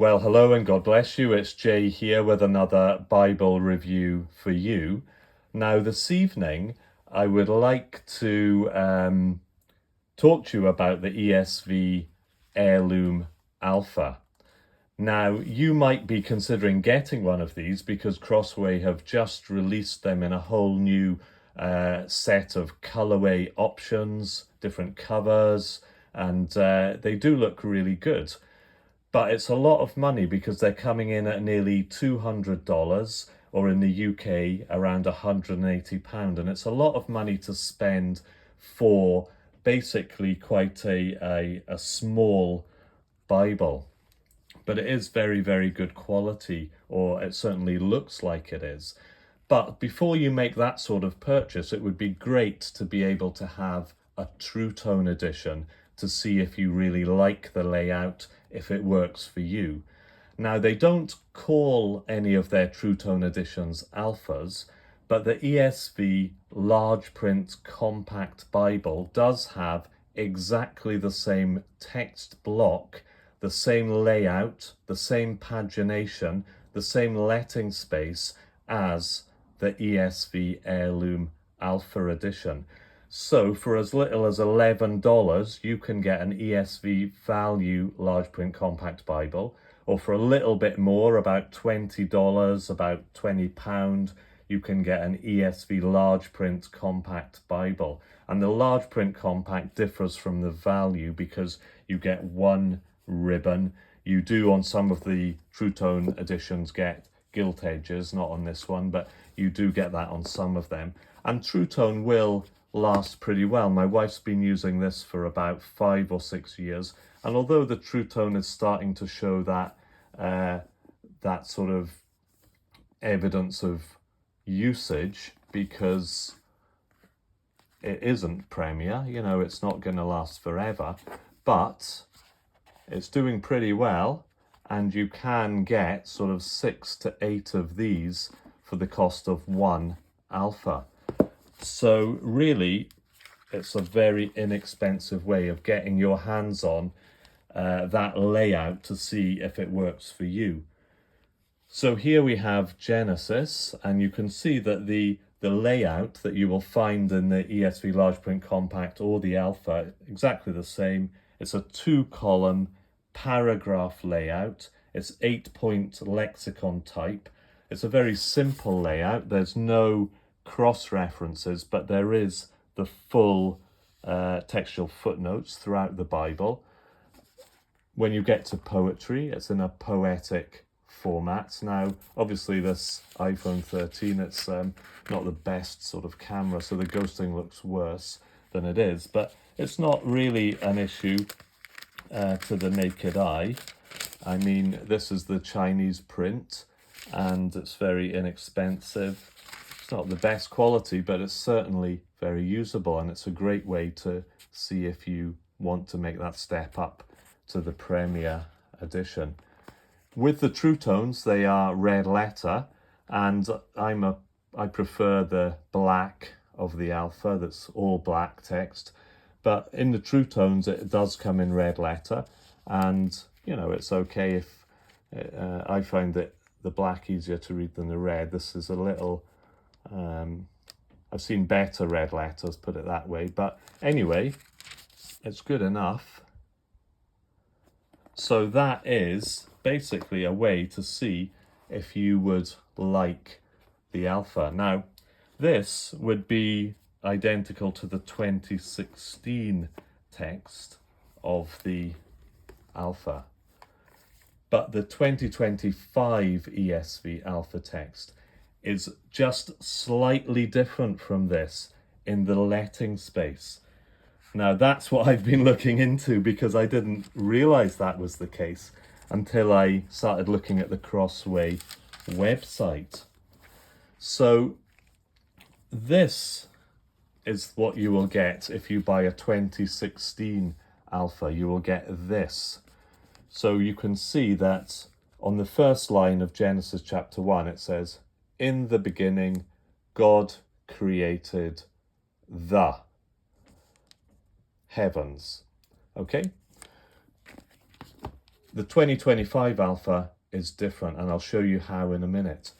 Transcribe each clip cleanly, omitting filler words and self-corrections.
Well, hello and God bless you. It's Jay here with another Bible review for you. Now, this evening, I would like to talk to you about the ESV Heirloom Alpha. Now, you might be considering getting one of these because Crossway have just released them in a whole new set of colorway options, different covers, and they do look really good. But it's a lot of money because they're coming in at nearly $200, or in the UK around £180, and it's a lot of money to spend for basically quite a small Bible. But it is very, very good quality, or it certainly looks like it is. But before you make that sort of purchase, it would be great to be able to have a Trutone edition to see if you really like the layout, if it works for you. Now, they don't call any of their Trutone editions alphas, but the ESV large print compact Bible does have exactly the same text block, the same layout, the same pagination, the same letting space as the ESV Heirloom Alpha edition. So for as little as $11, you can get an ESV value large print compact Bible, or for a little bit more, about $20, about £20, you can get an ESV large print compact Bible. And the large print compact differs from the value because you get one ribbon. You do on some of the Trutone editions get gilt edges, not on this one, but you do get that on some of them. And Trutone will last pretty well. My wife's been using this for about 5 or 6 years, and although the Trutone is starting to show that that sort of evidence of usage, because it isn't Premier, it's not going to last forever, but it's doing pretty well, and you can get sort of 6 to 8 of these for the cost of one Alpha. So really, it's a very inexpensive way of getting your hands on that layout to see if it works for you. So here we have Genesis, and you can see that the layout that you will find in the ESV large print compact or the Alpha, exactly the same. It's a 2-column paragraph layout. It's 8-point lexicon type. It's a very simple layout. There's no cross references, but there is the full textual footnotes throughout the Bible. When you get to poetry, it's in a poetic format. Now, obviously this iPhone 13, it's not the best sort of camera, so the ghosting looks worse than it is, but it's not really an issue to the naked eye. I mean, this is the Chinese print, and it's very inexpensive. It's not the best quality, but it's certainly very usable, and it's a great way to see if you want to make that step up to the Premier edition. With the Trutones, they are red letter, and I prefer the black of the Alpha, that's all black text. But in the Trutones, it does come in red letter, and it's okay if I find that the black easier to read than the red. This is a little I've seen better red letters, put it that way, but anyway, it's good enough. So that is basically a way to see if you would like the Alpha. Now, this would be identical to the 2016 text of the Alpha, but the 2025 ESV Alpha text is just slightly different from this in the letting space. Now, that's what I've been looking into, because I didn't realize that was the case until I started looking at the Crossway website. So this is what you will get if you buy a 2016 Alpha. You will get this. So you can see that on the first line of Genesis chapter 1, it says, "In the beginning, God created the heavens." Okay? the 2025 Alpha is different, and I'll show you how in a minute.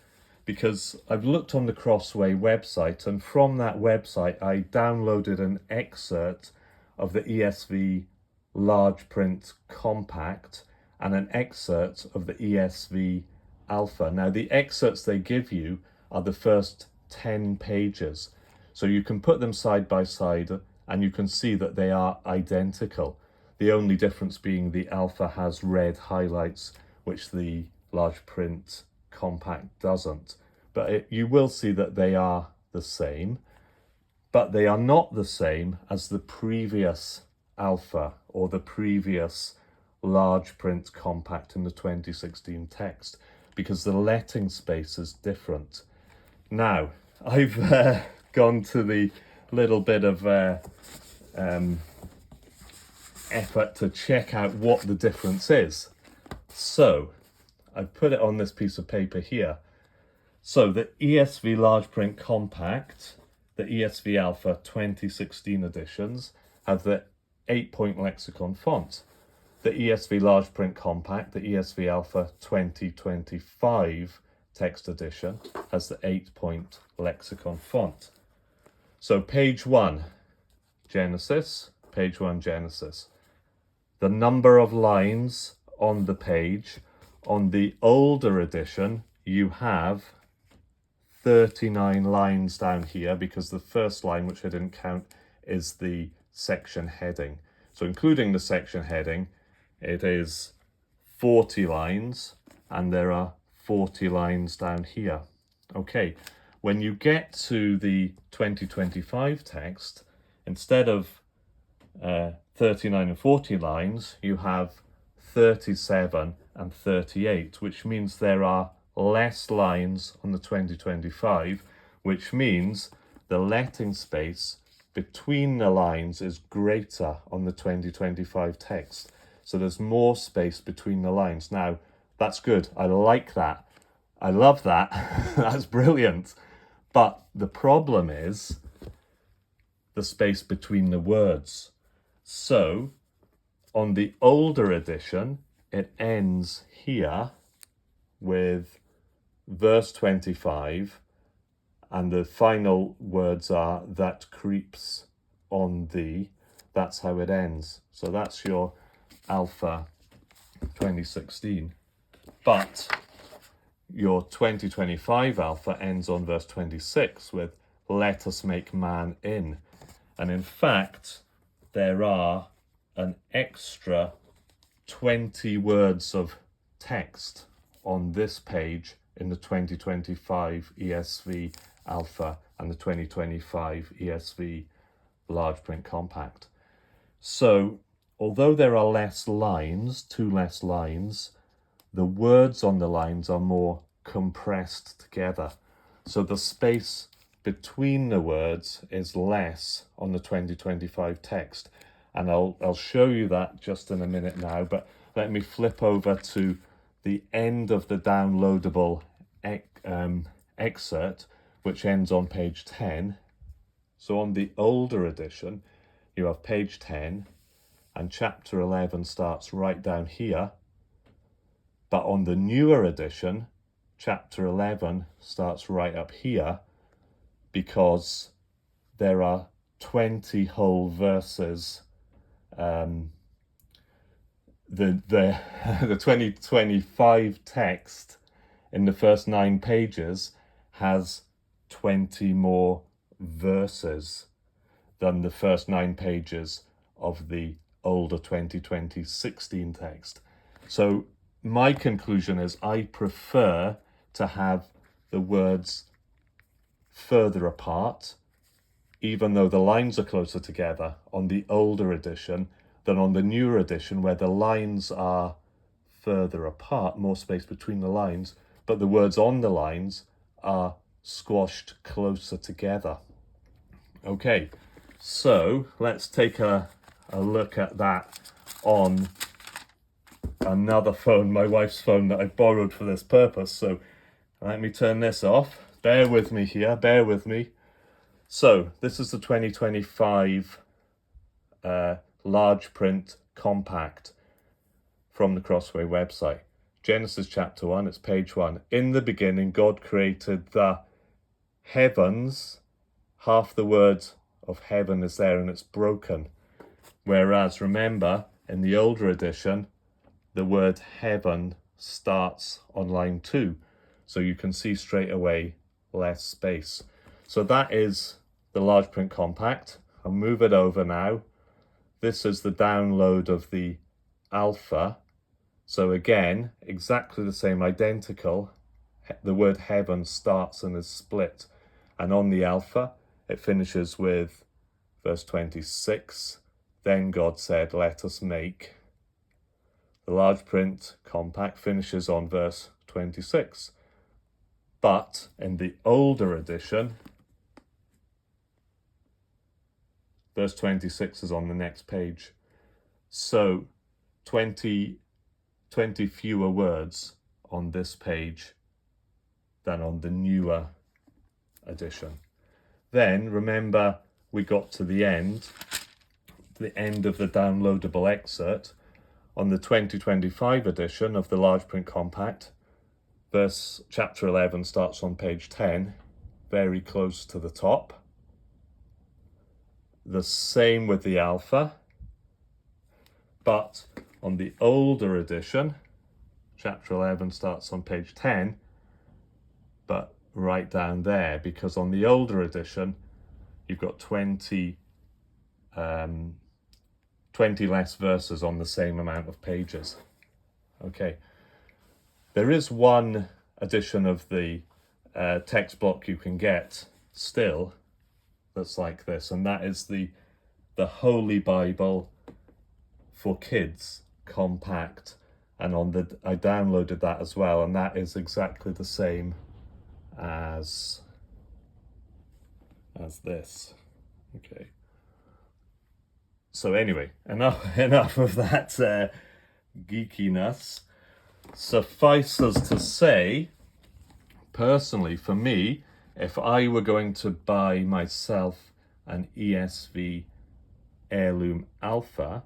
Because I've looked on the Crossway website, and from that website I downloaded an excerpt of the ESV Large Print Compact and an excerpt of the ESV Alpha. Now, the excerpts they give you are the first 10 pages. So you can put them side by side and you can see that they are identical. The only difference being the Alpha has red highlights, which the Large Print Compact doesn't. But you will see that they are the same, but they are not the same as the previous Alpha or the previous Large Print Compact in the 2016 text, because the letting space is different. Now, I've gone to the little bit of effort to check out what the difference is. So, I've put it on this piece of paper here. So, the ESV Large Print Compact, the ESV Alpha 2016 editions, have the 8-point lexicon font. The ESV Large Print Compact, the ESV Alpha 2025 text edition, has the 8-point lexicon font. So page 1, Genesis, page 1, Genesis. The number of lines on the page, on the older edition, you have 39 lines down here, because the first line, which I didn't count, is the section heading. So including the section heading, it is 40 lines, and there are 40 lines down here. Okay, when you get to the 2025 text, instead of 39 and 40 lines, you have 37 and 38, which means there are less lines on the 2025, which means the letting space between the lines is greater on the 2025 text. So there's more space between the lines. Now, that's good. I like that. I love that. That's brilliant. But the problem is the space between the words. So on the older edition, it ends here with verse 25, and the final words are "that creeps on thee." That's how it ends. So that's your Alpha 2016. But your 2025 Alpha ends on verse 26 with "let us make man in." And in fact, there are an extra 20 words of text on this page in the 2025 ESV Alpha and the 2025 ESV Large Print Compact. So, although there are less lines, 2 less lines, the words on the lines are more compressed together. So the space between the words is less on the 2025 text. And I'll show you that just in a minute now, but let me flip over to the end of the downloadable excerpt, which ends on page 10. So on the older edition, you have page 10, and chapter 11 starts right down here. But on the newer edition, chapter 11 starts right up here, because there are 20 whole verses. The 2025 text in the first 9 pages has 20 more verses than the first 9 pages of the older 2016 text. So my conclusion is I prefer to have the words further apart, even though the lines are closer together on the older edition than on the newer edition, where the lines are further apart, more space between the lines, but the words on the lines are squashed closer together. Okay, so let's take a look at that on another phone, my wife's phone that I borrowed for this purpose. So let me turn this off. Bear with me here, bear with me. So this is the 2025 large print compact from the Crossway website. Genesis chapter 1, it's page 1. In the beginning, God created the heavens. Half the word of heaven is there and it's broken. Whereas, remember, in the older edition, the word heaven starts on line 2. So you can see straight away less space. So that is the large print compact. I'll move it over now. This is the download of the Alpha. So again, exactly the same, identical. The word heaven starts and is split. And on the Alpha, it finishes with verse 26. Then God said, let us make. The large print compact finishes on verse 26. But in the older edition, verse 26 is on the next page. So 20 fewer words on this page than on the newer edition. Then remember, we got to the end of the downloadable excerpt. On the 2025 edition of the large print compact, chapter 11 starts on page 10, very close to the top. The same with the Alpha, but on the older edition, chapter 11 starts on page 10, but right down there, because on the older edition, you've got 20 less verses on the same amount of pages. Okay. There is one edition of the text block you can get still that's like this, and that is the Holy Bible for Kids compact. And I downloaded that as well, and that is exactly the same as this. Okay. So anyway, enough of that geekiness. Suffice us to say, personally, for me, if I were going to buy myself an ESV Heirloom Alpha,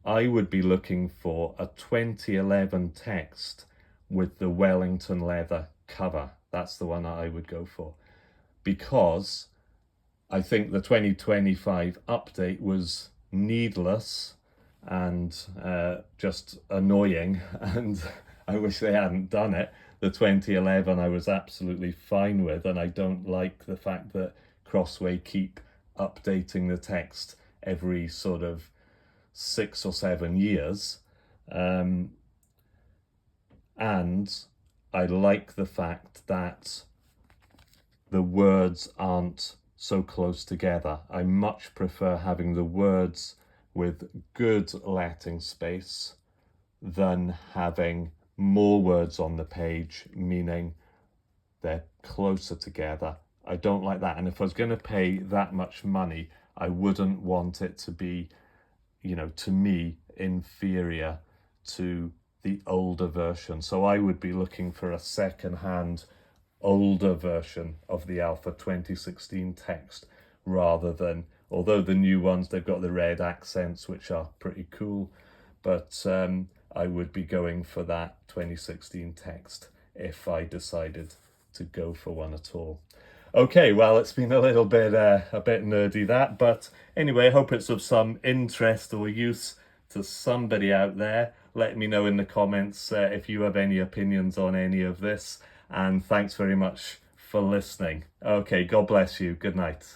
I would be looking for a 2011 text with the Wellington leather cover. That's the one I would go for, because I think the 2025 update was needless and just annoying, and I wish they hadn't done it. The 2011 I was absolutely fine with, and I don't like the fact that Crossway keep updating the text every sort of 6 or 7 years. And I like the fact that the words aren't so close together. I much prefer having the words with good letting space than having more words on the page, meaning they're closer together. I don't like that. And if I was going to pay that much money, I wouldn't want it to be, to me, inferior to the older version. So I would be looking for a second-hand, older version of the Alpha 2016 text, rather than, although the new ones, they've got the red accents, which are pretty cool, but I would be going for that 2016 text if I decided to go for one at all. Okay, well, it's been a little bit a bit nerdy, that, but anyway, I hope it's of some interest or use to somebody out there. Let me know in the comments if you have any opinions on any of this, and thanks very much for listening. Okay, God bless you. Good night.